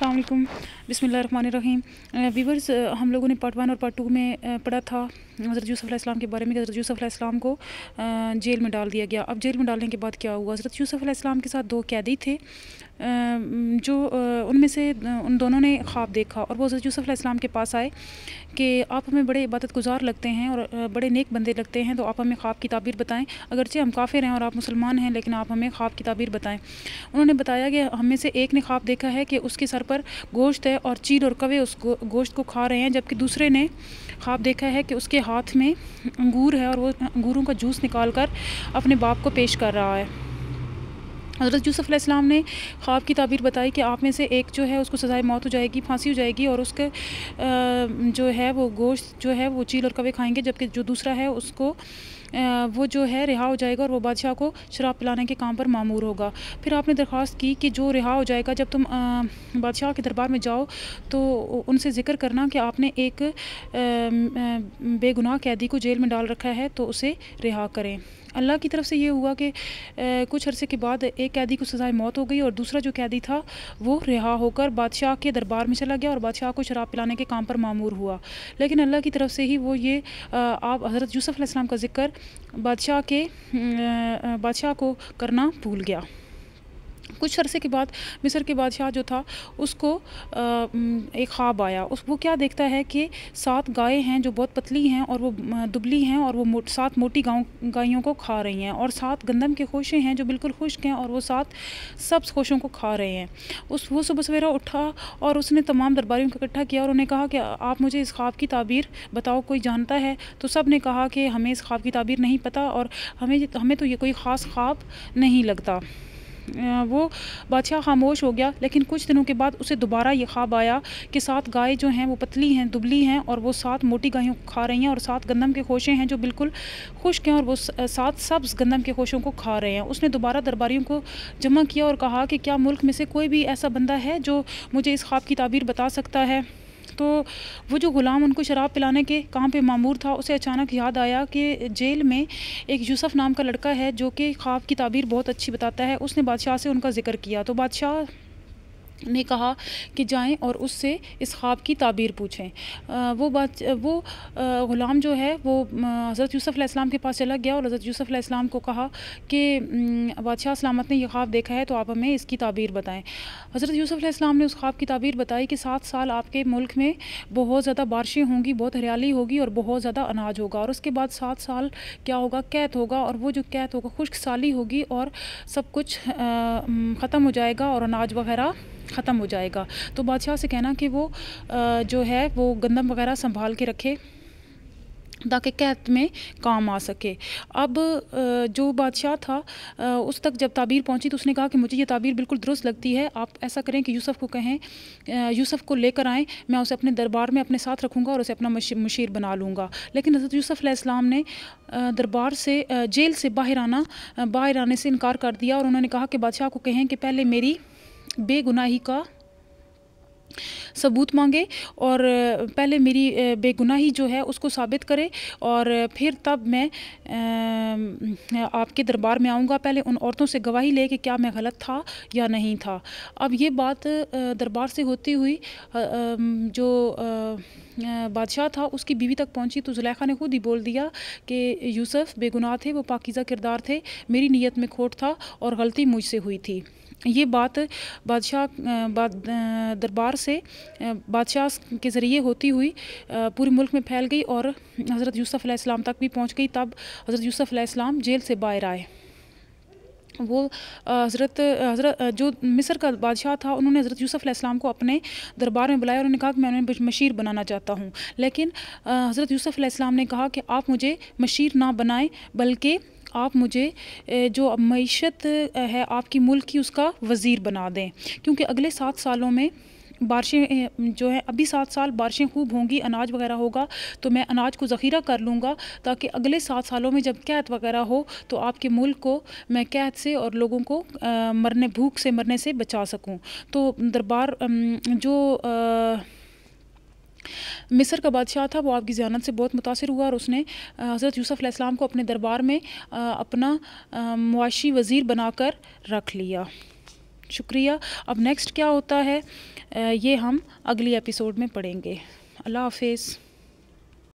अस्सलाम वालेकुम, बिस्मिल्लाहिर्रहमानिर्रहीम। व्यूवर्स, हम लोगों ने पार्ट 1 और पार्ट 2 में पढ़ा था हज़रत यूसुफ़ अलैहिस्सलाम के बारे में कि हज़रत यूसुफ़ अलैहिस्सलाम को जेल में डाल दिया गया। अब जेल में डालने के बाद क्या हुआ, हज़रत यूसुफ़ अलैहिस्सलाम के साथ 2 कैदी थे जो उनमें से उन दोनों ने ख्वाब देखा और वो हज़रत यूसुफ़ अलैहिस्सलाम के पास आए कि आप हमें बड़े इबादत गुज़ार लगते हैं और बड़े नेक बंदे लगते हैं, तो आप हमें ख्वाब की ताबीर बताएं। अगरचे हम काफ़िर हैं और आप मुसलमान हैं, लेकिन आप हमें ख्वाब की ताबीर बताएं। उन्होंने बताया कि हम में से एक ने ख्वाब देखा है कि उसके सर पर गोश्त है और चील और कौवे उस गोश्त को खा रहे हैं, जबकि दूसरे ने ख्वाब देखा है कि उसके हाथ में अंगूर है और वो अंगूरों का जूस निकाल कर अपने बाप को पेश कर रहा है। हज़रत यूसुफ़ अलैहिस्सलाम ने ख्वाब की ताबीर बताई कि आप में से एक जो है उसको सज़ाए मौत हो जाएगी, फांसी हो जाएगी और उसके जो है वो गोश्त जो है वो चील और कौवे खाएंगे, जबकि जो दूसरा है उसको वो जो है रिहा हो जाएगा और वो बादशाह को शराब पिलाने के काम पर मामूर होगा। फिर आपने दरख्वास्त की कि जो रिहा हो जाएगा, जब तुम बादशाह के दरबार में जाओ तो उनसे ज़िक्र करना कि आपने एक बेगुनाह कैदी को जेल में डाल रखा है, तो उसे रिहा करें। अल्लाह की तरफ से ये हुआ कि कुछ अरसे के बाद एक कैदी को सज़ाए मौत हो गई और दूसरा जो कैदी था वो रिहा होकर बादशाह के दरबार में चला गया और बादशाह को शराब पिलाने के काम पर मामूर हुआ। लेकिन अल्लाह की तरफ से ही वो ये आप हज़रत यूसुफ़ अलैहिस्सलाम का ज़िक्र बादशाह को करना भूल गया। कुछ अरसे के बाद मिस्र के बादशाह जो था उसको एक ख्वाब आया। वो क्या देखता है कि 7 गायें हैं जो बहुत पतली हैं और वो दुबली हैं और वो 7 मोटी गायों को खा रही हैं और 7 गंदम के खोशे हैं जो बिल्कुल खुश्क हैं और वो 7 सब्ज़ खोशों को खा रहे हैं। वो सुबह सवेरा उठा और उसने तमाम दरबारियों को इकट्ठा किया और उन्हें कहा कि आप मुझे इस ख्वाब की ताबीर बताओ, कोई जानता है? तो सब ने कहा कि हमें इस ख्वाब की ताबीर नहीं पता और हमें तो ये कोई ख़ास ख्वाब नहीं लगता। वो बादशाह खामोश हो गया। लेकिन कुछ दिनों के बाद उसे दोबारा ये ख्वाब आया कि 7 गायें जो हैं वो पतली हैं, दुबली हैं और वो 7 मोटी गायों को खा रही हैं और 7 गंदम के खोशे हैं जो बिल्कुल खुश्क हैं और वो 7 सब्ज़ गंदम के खोशों को खा रहे हैं। उसने दोबारा दरबारियों को जमा किया और कहा कि क्या मुल्क में से कोई भी ऐसा बंदा है जो मुझे इस ख्वाब की ताबीर बता सकता है? तो वो जो ग़ुलाम उनको शराब पिलाने के काम पे मामूर था, उसे अचानक याद आया कि जेल में एक यूसुफ़ नाम का लड़का है जो कि ख्वाब की ताबीर बहुत अच्छी बताता है। उसने बादशाह से उनका ज़िक्र किया तो बादशाह ने कहा कि जाएं और उससे इस ख्वाब की ताबीर पूछें। वो ग़ुलाम जो है वो हज़रत यूसुफ़ अलैहिस्सलाम के पास चला गया और हज़रत यूसुफ़ अलैहिस्सलाम को कहा कि बादशाह सलामत ने यह ख्वाब देखा है, तो आप हमें इसकी ताबीर बताएं। हज़रत यूसुफ़ अलैहिस्सलाम ने उस ख्वाब की ताबीर बताई कि 7 साल आपके मुल्क में बहुत ज़्यादा बारिशें होंगी, बहुत हरियाली होगी और बहुत ज़्यादा अनाज होगा और उसके बाद 7 साल क्या होगा, कैत होगा और वो जो कैत होगा खुश्क साली होगी और सब कुछ ख़त्म हो जाएगा और अनाज वग़ैरह ख़त्म हो जाएगा। तो बादशाह से कहना कि वो जो है वो गंदम वग़ैरह संभाल के रखे ताकि कैद में काम आ सके। अब जो बादशाह था उस तक जब ताबीर पहुंची तो उसने कहा कि मुझे ये ताबीर बिल्कुल दुरुस्त लगती है, आप ऐसा करें कि यूसुफ़ को कहें, यूसुफ़ को लेकर आएँ, मैं उसे अपने दरबार में अपने साथ रखूँगा और उसे अपना मुशीर बना लूँगा। लेकिन हज़रत यूसुफ़ अलैहिस्सलाम ने दरबार से जेल से बाहर आने से इनकार कर दिया और उन्होंने कहा कि बादशाह को कहें कि पहले मेरी बेगुनाही का सबूत मांगे और पहले मेरी बेगुनाही जो है उसको साबित करे और फिर तब मैं आपके दरबार में आऊँगा। पहले उन औरतों से गवाही ले कि क्या मैं गलत था या नहीं था। अब ये बात दरबार से होती हुई जो बादशाह था उसकी बीवी तक पहुंची तो ज़ुलेखा ने खुद ही बोल दिया कि यूसुफ़ बेगुनाह थे, वो पाकीज़ा किरदार थे, मेरी नीयत में खोट था और गलती मुझसे हुई थी। ये बात दरबार से बादशाह के ज़रिए होती हुई पूरे मुल्क में फैल गई और हज़रत यूसुफ़ अलैहिस्सलाम तक भी पहुंच गई। तब हज़रत यूसुफ़ अलैहिस्सलाम जेल से बाहर आए। वो हज़रत जो मिस्र का बादशाह था उन्होंने हज़रत यूसुफ़ अलैहिस्सलाम को अपने दरबार में बुलाया और उन्होंने कहा कि मैं उन्हें मशीर बनाना चाहता हूँ। लेकिन हज़रत यूसुफ़ अलैहिस्सलाम ने कहा कि आप मुझे मशीर ना बनाएं, बल्कि आप मुझे जो मईशत है आपकी मुल्क की उसका वज़ीर बना दें, क्योंकि अगले 7 सालों में बारिशें जो हैं, अभी 7 साल बारिशें खूब होंगी, अनाज वगैरह होगा, तो मैं अनाज को ज़ख़ीरा कर लूँगा ताकि अगले 7 सालों में जब कैद वगैरह हो तो आपके मुल्क को मैं कैद से और लोगों को भूख से मरने से बचा सकूँ। तो दरबार जो मिस्र का बादशाह था वो आपकी ज़ियानत से बहुत मुतासिर हुआ और उसने हज़रत यूसुफ़ अलैहिस्सलाम को अपने दरबार में अपना मुआशी वज़ीर बनाकर रख लिया। शुक्रिया। अब नेक्स्ट क्या होता है ये हम अगली एपिसोड में पढ़ेंगे। अल्लाह हाफिज़।